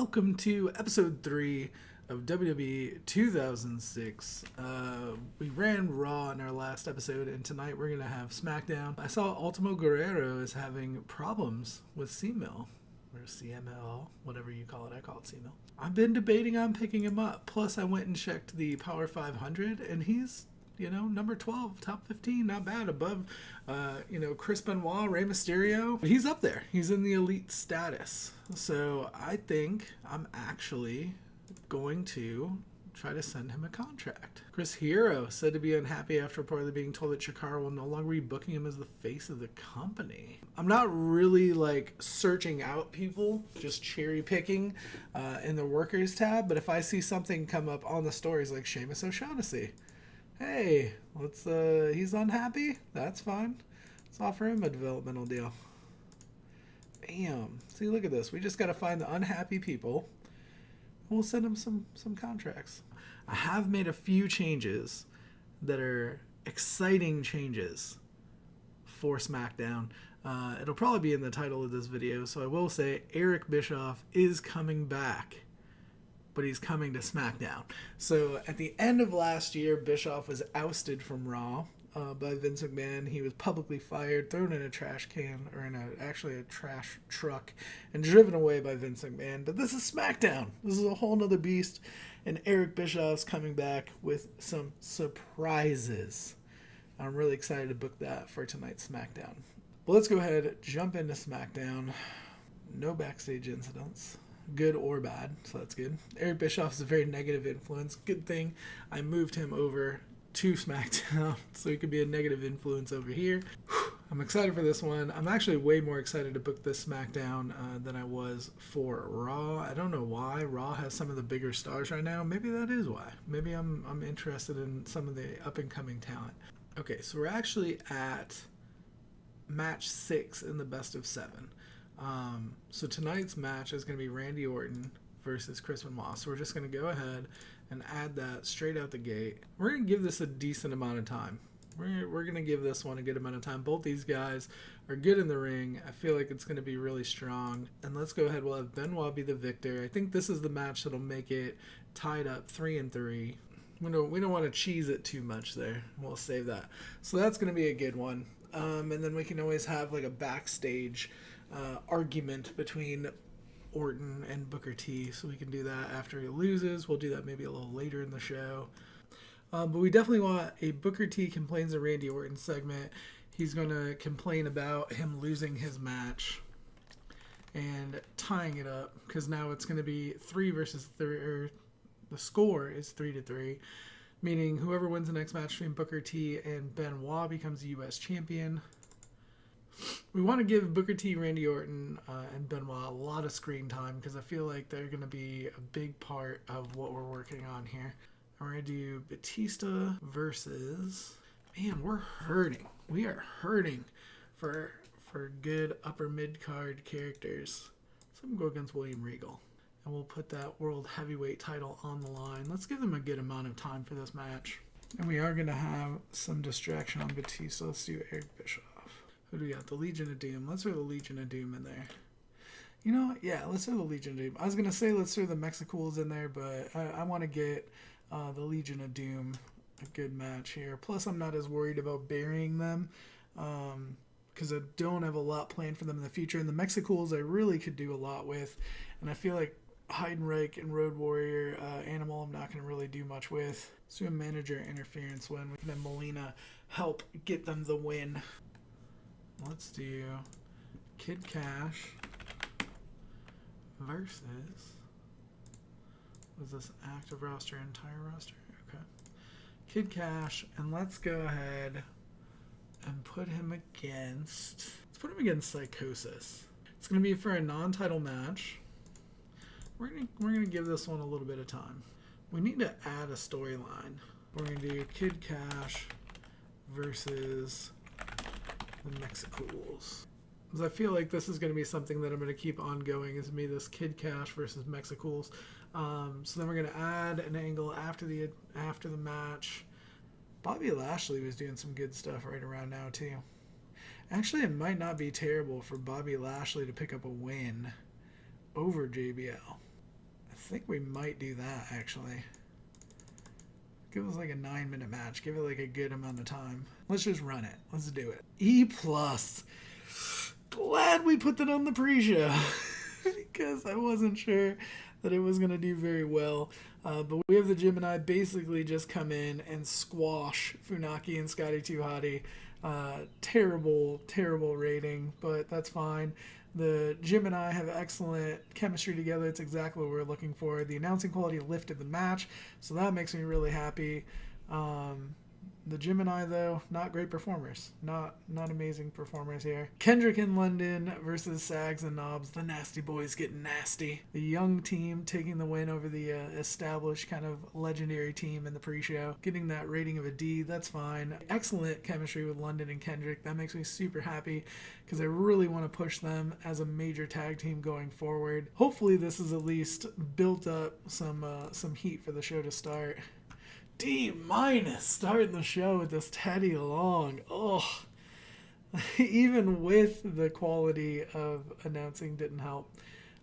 welcome to episode 3 of WWE 2006. We ran Raw in our last episode, and tonight we're going to have SmackDown. I saw Ultimo Guerrero is having problems with C-Mill, or CML, whatever you call it. I call it C-Mill. I've been debating on picking him up. Plus, I went and checked the Power 500, and he's number 12, top 15, not bad. Above, Chris Benoit, Rey Mysterio. He's up there. He's in the elite status. So I think I'm actually going to try to send him a contract. Chris Hero said to be unhappy after reportedly being told that Chikara will no longer be booking him as the face of the company. I'm not really searching out people, just cherry picking in the workers tab. But if I see something come up on the stories like Sheamus O'Shaughnessy, hey, he's unhappy? That's fine. Let's offer him a developmental deal. Bam. See, look at this. We just got to find the unhappy people. We'll send them some contracts. I have made a few changes that are exciting changes for SmackDown. It'll probably be in the title of this video, so I will say Eric Bischoff is coming back, but he's coming to SmackDown. So at the end of last year, Bischoff was ousted from Raw by Vince McMahon. He was publicly fired, thrown in a trash can, or in a trash truck, and driven away by Vince McMahon. But this is SmackDown. This is a whole nother beast, and Eric Bischoff's coming back with some surprises. I'm really excited to book that for tonight's SmackDown. But let's go ahead, jump into SmackDown. No backstage incidents, good or bad, so that's good. Eric Bischoff is a very negative influence. Good thing I moved him over to SmackDown so he could be a negative influence over here. I'm excited for this one. I'm actually way more excited to book this SmackDown than I was for Raw. I don't know why. Raw has some of the bigger stars right now. Maybe that is why. Maybe I'm interested in some of the up-and-coming talent. Okay, so we're actually at match 6 in the best of 7. So tonight's match is going to be Randy Orton versus Chris Benoit. So we're just going to go ahead and add that straight out the gate. We're going to give this a decent amount of time. We're going to give this one a good amount of time. Both these guys are good in the ring. I feel like it's going to be really strong. And let's go ahead. We'll have Benoit be the victor. I think this is the match that'll make it tied up 3-3. We don't want to cheese it too much there. We'll save that. So that's going to be a good one. And then we can always have a backstage argument between Orton and Booker T, so we can do that after he loses. We'll do that maybe a little later in the show. But we definitely want a Booker T complains of Randy Orton segment. He's going to complain about him losing his match and tying it up, because now it's going to be 3 versus 3, or the score is 3-3, meaning whoever wins the next match between Booker T and Benoit becomes the U.S. champion. We want to give Booker T, Randy Orton, and Benoit a lot of screen time, because I feel like they're going to be a big part of what we're working on here. We're going to do Batista versus... Man, we're hurting. We are hurting for good upper mid-card characters. So I'm going to go against William Regal. And we'll put that World Heavyweight title on the line. Let's give them a good amount of time for this match. And we are going to have some distraction on Batista. Let's do Eric Bischoff. Who do we got? The Legion of Doom. Let's throw the Legion of Doom in there. You know what? Yeah, let's throw the Legion of Doom. I was going to say let's throw the Mexicools in there, but I want to get the Legion of Doom a good match here. Plus, I'm not as worried about burying them because I don't have a lot planned for them in the future. And the Mexicools I really could do a lot with. And I feel like Heidenreich and Road Warrior Animal I'm not going to really do much with. Let's do a manager interference win. And then Melina help get them the win. Let's do Kid Cash versus, was this active roster, entire roster? Okay. Kid Cash, and let's go ahead and put him against, Psychosis. It's going to be for a non-title match. We're gonna give this one a little bit of time. We need to add a storyline. We're going to do Kid Cash versus the Mexicools. Because I feel like this is going to be something that I'm going to keep ongoing, is me this Kid Cash versus Mexicools. So then we're going to add an angle after the match. Bobby Lashley was doing some good stuff right around now too. Actually, it might not be terrible for Bobby Lashley to pick up a win over JBL. think we might do that, actually. Give us like a 9-minute match. Give it like a good amount of time. Let's just run it. Let's do it. E+. Glad we put that on the pre-show. Because I wasn't sure that it was going to do very well. But we have the Gemini basically just come in and squash Funaki and Scotty 2 Hottie. Terrible, terrible rating, but that's fine. The Gemini have excellent chemistry together. It's exactly what we're looking for. The announcing quality lifted the match, so that makes me really happy. The Gemini, though, not great performers. Not amazing performers here. Kendrick in London versus Sags and Knobs. The Nasty Boys getting nasty. The young team taking the win over the established kind of legendary team in the pre-show. Getting that rating of a D, that's fine. Excellent chemistry with London and Kendrick. That makes me super happy because I really want to push them as a major tag team going forward. Hopefully this has at least built up some heat for the show to start. D-, starting the show with this Teddy Long. Oh, even with the quality of announcing didn't help.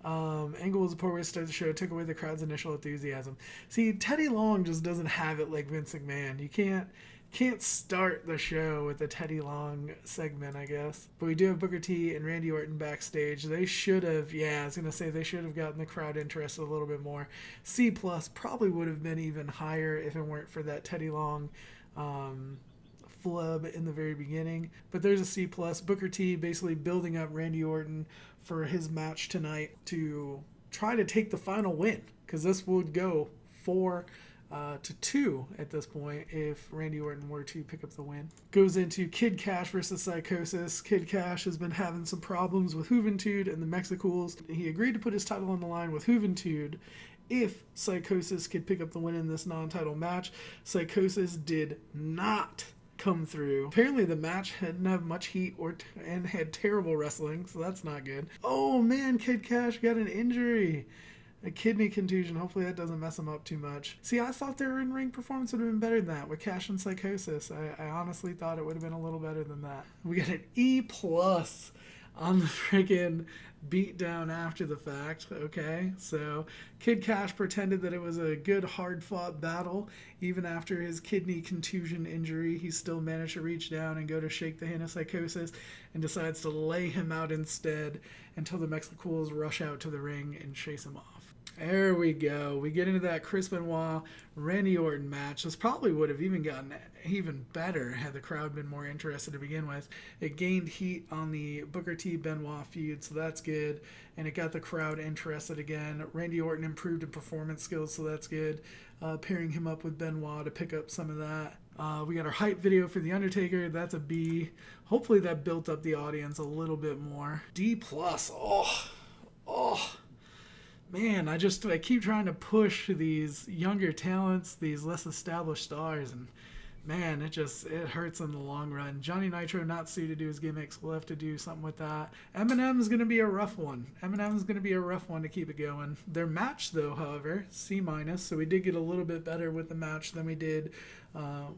Angle was a poor way to start the show, took away the crowd's initial enthusiasm. See, Teddy Long just doesn't have it like Vince McMahon. You can't start the show with a Teddy Long segment, I guess. But we do have Booker T and Randy Orton backstage. They should have, they should have gotten the crowd interested a little bit more. C+, probably would have been even higher if it weren't for that Teddy Long flub in the very beginning. But there's a C+. Booker T basically building up Randy Orton for his match tonight to try to take the final win, because this would go 4-2 at this point if Randy Orton were to pick up the win. Goes into Kid Cash versus Psychosis. Kid Cash has been having some problems with Juventud and the Mexicools. He agreed to put his title on the line with Juventud if Psychosis could pick up the win in this non-title match. Psychosis did not come through. Apparently the match didn't have much heat and had terrible wrestling, so that's not good. Oh man, Kid Cash got an injury. A kidney contusion. Hopefully that doesn't mess him up too much. See, I thought their in-ring performance would have been better than that with Cash and Psychosis. I honestly thought it would have been a little better than that. We got an E+ on the freaking beatdown after the fact. Okay, so Kid Cash pretended that it was a good, hard-fought battle. Even after his kidney contusion injury, he still managed to reach down and go to shake the hand of Psychosis and decides to lay him out instead until the Mexicools rush out to the ring and chase him off. There we go. We get into that Chris Benoit Randy Orton match. This probably would have even gotten even better had the crowd been more interested to begin with. It gained heat on the Booker T Benoit feud, so that's good. And it got the crowd interested again. Randy Orton improved in performance skills, so that's good. Pairing him up with Benoit to pick up some of that. We got our hype video for The Undertaker. That's a B. Hopefully that built up the audience a little bit more. D+. Oh. Man, I keep trying to push these younger talents, these less established stars, and man, it hurts in the long run. Johnny Nitro not suited to his gimmicks. We'll have to do something with that. Eminem's going to be a rough one. Eminem's going to be a rough one to keep it going. Their match, though, however, C-. So we did get a little bit better with the match than we did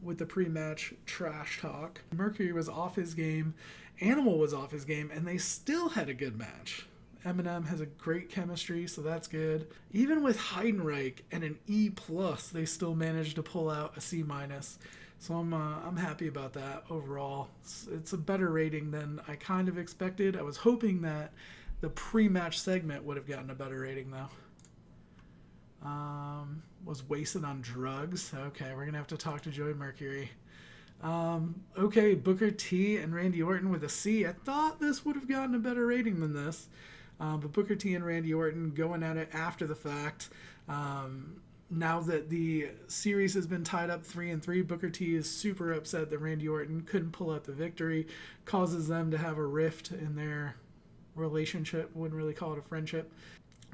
with the pre-match trash talk. Mercury was off his game. Animal was off his game, and they still had a good match. Eminem has a great chemistry, so that's good. Even with Heidenreich and an E+, they still managed to pull out a C-. So I'm happy about that overall. It's a better rating than I kind of expected. I was hoping that the pre-match segment would have gotten a better rating, though. Was wasted on drugs. Okay, we're going to have to talk to Joey Mercury. Okay, Booker T and Randy Orton with a C. I thought this would have gotten a better rating than this. But Booker T and Randy Orton going at it after the fact. Now that the series has been tied up 3-3, Booker T is super upset that Randy Orton couldn't pull out the victory. Causes them to have a rift in their relationship. Wouldn't really call it a friendship.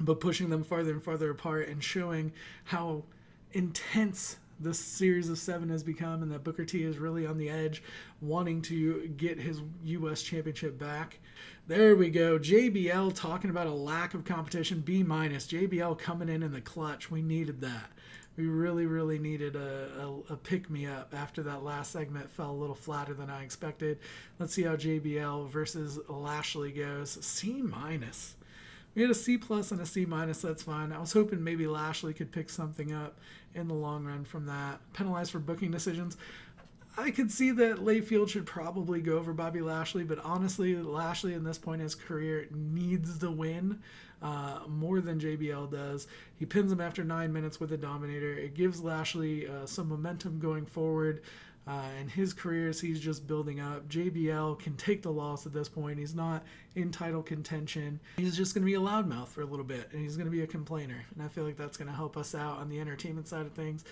But pushing them farther and farther apart and showing how intense this series of 7 has become, and that Booker T is really on the edge, wanting to get his U.S. championship back. There we go. JBL talking about a lack of competition. B-. JBL coming in the clutch. We needed that. We really, really needed a pick-me-up after that last segment fell a little flatter than I expected. Let's see how JBL versus Lashley goes. C-. We had a C plus and a C minus. That's fine. I was hoping maybe Lashley could pick something up in the long run from that. Penalized for booking decisions. I could see that Layfield should probably go over Bobby Lashley, but honestly, Lashley in this point in his career needs the win more than JBL does. He pins him after 9 minutes with a Dominator. It gives Lashley some momentum going forward. In his career, as he's just building up. JBL can take the loss at this point. He's not in title contention. He's just going to be a loudmouth for a little bit, and he's going to be a complainer. And I feel like that's going to help us out on the entertainment side of things.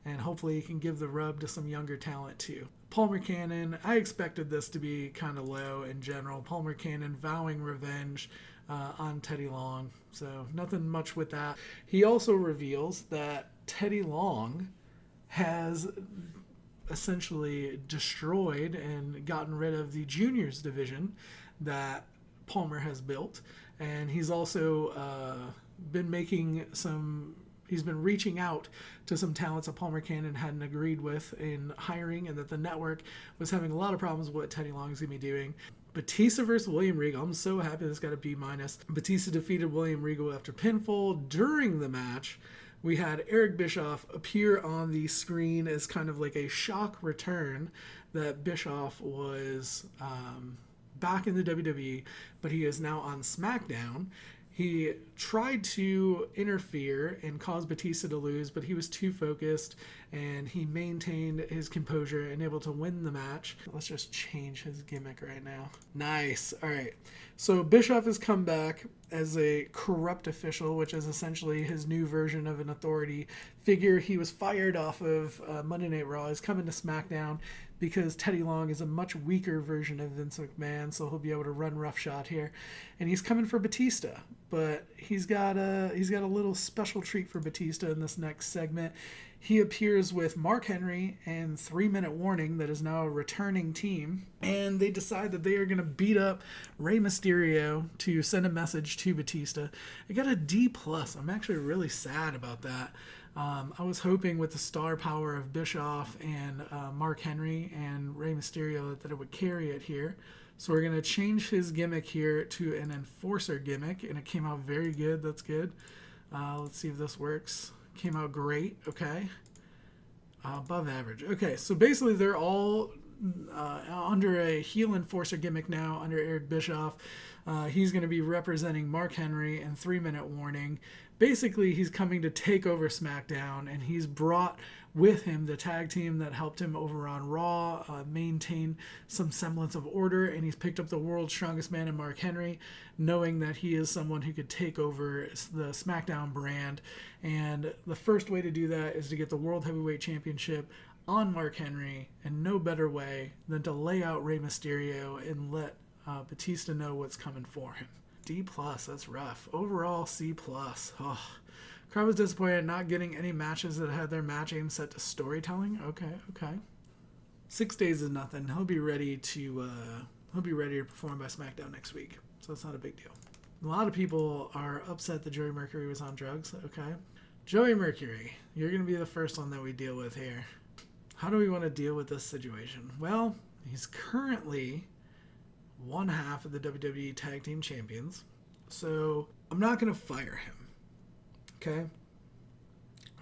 And hopefully he can give the rub to some younger talent too. Palmer Cannon, I expected this to be kind of low in general. Palmer Cannon vowing revenge on Teddy Long. So nothing much with that. He also reveals that Teddy Long has essentially destroyed and gotten rid of the juniors division that Palmer has built. And he's also been making some... He's been reaching out to some talents that Palmer Cannon hadn't agreed with in hiring, and that the network was having a lot of problems with what Teddy Long is going to be doing. Batista versus William Regal. I'm so happy this got a B-. Batista defeated William Regal after pinfall. During the match, we had Eric Bischoff appear on the screen as kind of like a shock return that Bischoff was back in the WWE, but he is now on SmackDown. He tried to interfere and cause Batista to lose, but he was too focused, and he maintained his composure and able to win the match. Let's just change his gimmick right now. Nice. All right. So Bischoff has come back as a corrupt official, which is essentially his new version of an authority figure. He was fired off of Monday Night Raw. He's coming to SmackDown because Teddy Long is a much weaker version of Vince McMahon, so he'll be able to run roughshod here. And he's coming for Batista, but he's got a little special treat for Batista in this next segment. He appears with Mark Henry and 3 Minute Warning, that is now a returning team, and they decide that they are going to beat up Rey Mysterio to send a message to Batista. It got a D+. I'm actually really sad about that. I was hoping with the star power of Bischoff and Mark Henry and Rey Mysterio that it would carry it here. So we're going to change his gimmick here to an enforcer gimmick, and it came out very good. That's good. Let's see if this works. Came out great. Okay. Above average. Okay, so basically they're all under a heel enforcer gimmick now under Eric Bischoff. He's going to be representing Mark Henry and 3 Minute Warning. Basically, he's coming to take over SmackDown, and he's brought with him the tag team that helped him over on Raw maintain some semblance of order, and he's picked up the world's strongest man in Mark Henry, knowing that he is someone who could take over the SmackDown brand. And the first way to do that is to get the World Heavyweight Championship on Mark Henry, and no better way than to lay out Rey Mysterio and let Batista know what's coming for him. D+, that's rough. Overall, C+. Oh, crowd was disappointed not getting any matches that had their match aim set to storytelling. Okay. 6 days is nothing. He'll be ready to perform by SmackDown next week, so it's not a big deal. A lot of people are upset that Joey Mercury was on drugs. Okay, Joey Mercury, you're gonna be the first one that we deal with here. How do we want to deal with this situation? Well, he's currently one half of the WWE Tag Team Champions, so I'm not going to fire him, okay?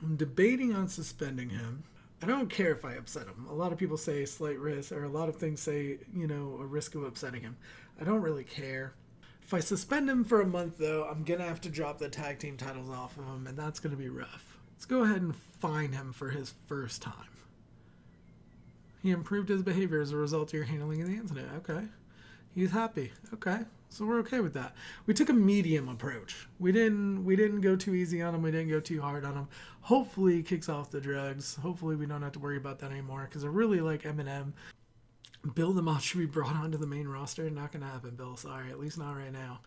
I'm debating on suspending him. I don't care if I upset him. A lot of people say slight risk, or a lot of things say, a risk of upsetting him. I don't really care. If I suspend him for a month, though, I'm going to have to drop the tag team titles off of him, and that's going to be rough. Let's go ahead and fine him for his first time. He improved his behavior as a result of your handling of the incident. Okay. He's happy. Okay. So we're okay with that. We took a medium approach. We didn't go too easy on him. We didn't go too hard on him. Hopefully he kicks off the drugs. Hopefully we don't have to worry about that anymore, because I really like Eminem. Bill DeMott should be brought onto the main roster. Not going to happen, Bill. Sorry. At least not right now.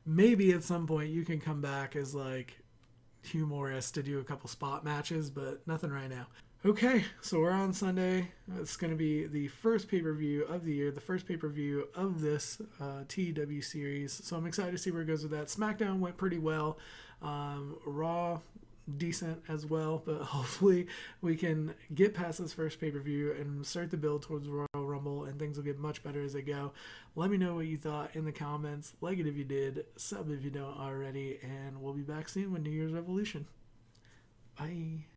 Maybe at some point you can come back as like Hugh Morris to do a couple spot matches, but nothing right now. Okay, so we're on Sunday. It's going to be the first pay-per-view of the year, the first pay-per-view of this TW series. So I'm excited to see where it goes with that. SmackDown went pretty well. Raw, decent as well, but hopefully we can get past this first pay-per-view and start the build towards Royal Rumble, and things will get much better as they go. Let me know what you thought in the comments. Like it if you did, sub if you don't already, and we'll be back soon with New Year's Revolution. Bye.